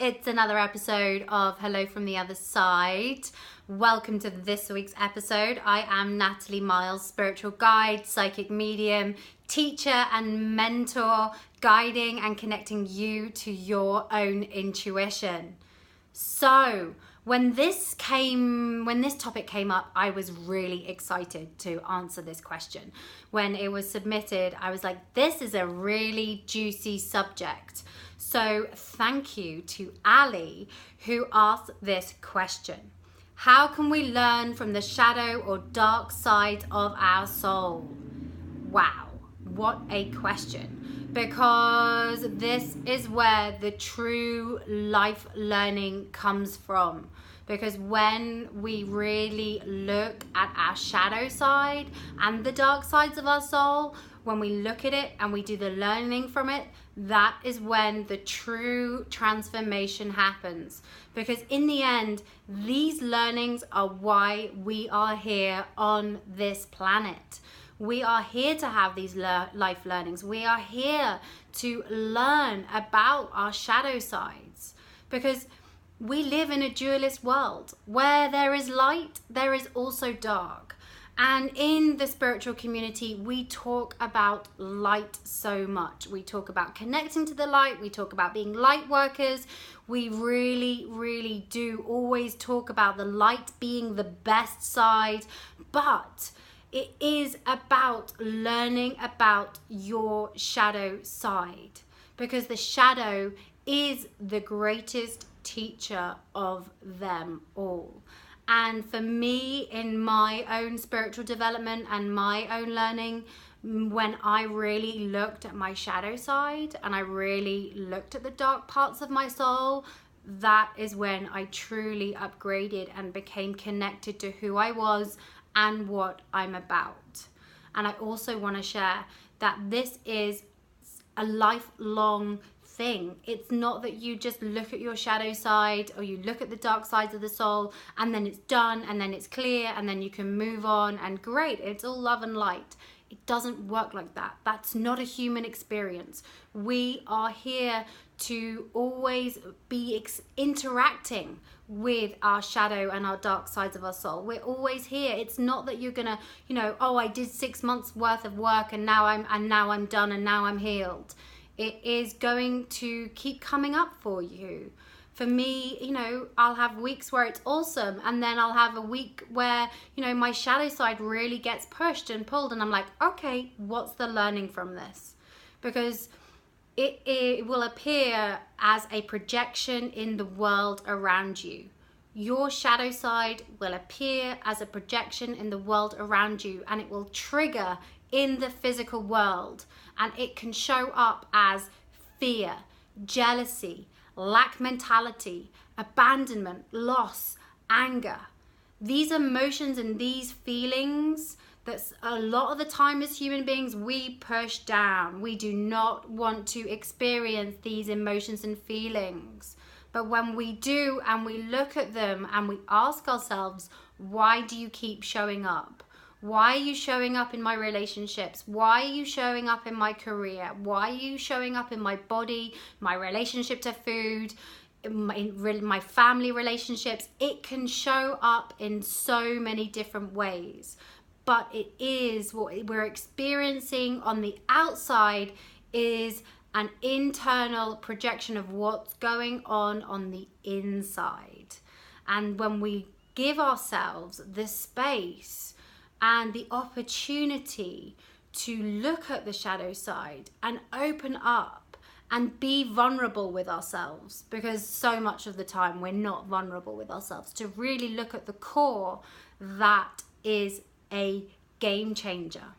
It's another episode of Hello from the Other Side. Welcome to this week's episode. I am Natalie Miles, spiritual guide, psychic medium, teacher and mentor, guiding and connecting you to your own intuition. So, when this topic came up, I was really excited to answer this question. When it was submitted, I was like, this is a really juicy subject. So thank you to Ali who asked this question. How can we learn from the shadow or dark side of our soul? Wow, what a question. Because this is where the true life learning comes from. Because when we really look at our shadow side and the dark sides of our soul, when we look at it and we do the learning from it, that is when the true transformation happens. Because in the end, these learnings are why we are here on this planet. We are here to have these life learnings. We are here to learn about our shadow sides. Because we live in a dualist world where there is light, there is also dark. And in the spiritual community, we talk about light so much. We talk about connecting to the light. We talk about being light workers. We really, really do always talk about the light being the best side. But it is about learning about your shadow side. Because the shadow is the greatest teacher of them all. And for me, in my own spiritual development and my own learning, when I really looked at my shadow side and I really looked at the dark parts of my soul, that is when I truly upgraded and became connected to who I was and what I'm about. And I also want to share that this is a lifelong thing. It's not that you just look at your shadow side or you look at the dark sides of the soul and then it's done and then it's clear and then you can move on and great, it's all love and light. It doesn't work like that. That's not a human experience. We are here to always be interacting with our shadow and our dark sides of our soul. We're always here. It's not that you're gonna, I did 6 months worth of work and now I'm done and now I'm healed. It is going to keep coming up for you. For me, I'll have weeks where it's awesome, and then I'll have a week where, my shadow side really gets pushed and pulled, and I'm like, okay, what's the learning from this? Because it will appear as a projection in the world around you. Your shadow side will appear as a projection in the world around you, and it will trigger in the physical world, and it can show up as fear, jealousy, lack mentality, abandonment, loss, anger. These emotions and these feelings that a lot of the time as human beings we push down. We do not want to experience these emotions and feelings. But when we do and we look at them and we ask ourselves, why do you keep showing up? Why are you showing up in my relationships? Why are you showing up in my career? Why are you showing up in my body, my relationship to food, in my family relationships? It can show up in so many different ways. But it is what we're experiencing on the outside is an internal projection of what's going on the inside. And when we give ourselves the space and the opportunity to look at the shadow side and open up and be vulnerable with ourselves, because so much of the time we're not vulnerable with ourselves, to really look at the core, that is a game changer.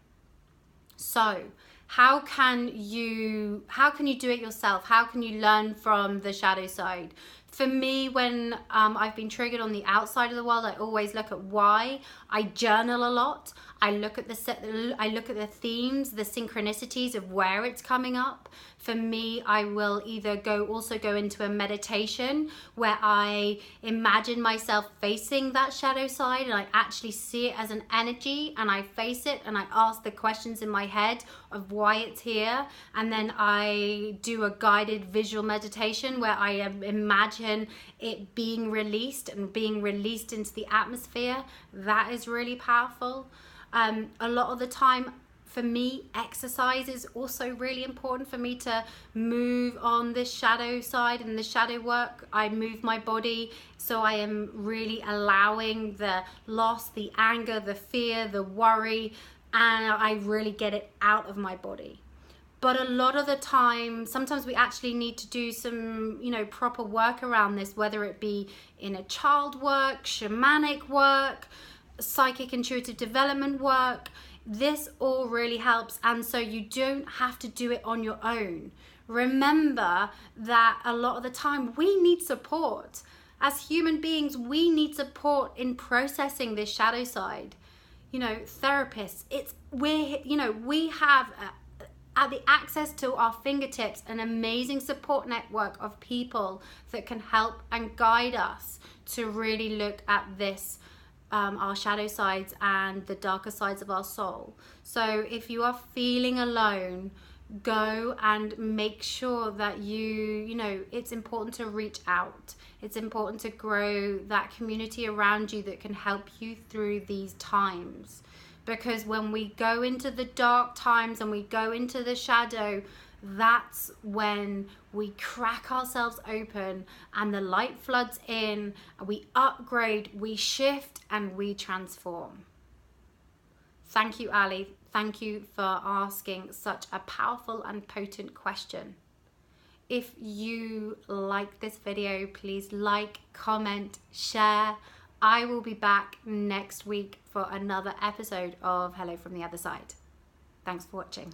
So how can you do it yourself? How can you learn from the shadow side? For me, when I've been triggered on the outside of the world, I always look at why. I journal a lot. I look at the themes, the synchronicities of where it's coming up. For me, I will either also go into a meditation where I imagine myself facing that shadow side, and I actually see it as an energy, and I face it, and I ask the questions in my head of why it's here. And then I do a guided visual meditation where I imagine it being released and being released into the atmosphere. That is really powerful. A lot of the time, for me, exercise is also really important for me to move on this shadow side and the shadow work. I move my body, so I am really allowing the loss, the anger, the fear, the worry, and I really get it out of my body. But a lot of the time, sometimes we actually need to do some, proper work around this, whether it be inner child work, shamanic work, psychic intuitive development work. This all really helps, and so you don't have to do it on your own. Remember that a lot of the time we need support. As human beings, we need support in processing this shadow side. Therapists, we have at the access to our fingertips an amazing support network of people that can help and guide us to really look at this, our shadow sides and the darker sides of our soul. So if you are feeling alone, go and make sure that it's important to reach out. It's important to grow that community around you that can help you through these times. Because when we go into the dark times and we go into the shadow, that's when we crack ourselves open and the light floods in, we upgrade, we shift, and we transform. Thank you, Ali. Thank you for asking such a powerful and potent question. If you like this video, please like, comment, share. I will be back next week for another episode of Hello from the Other Side. Thanks for watching.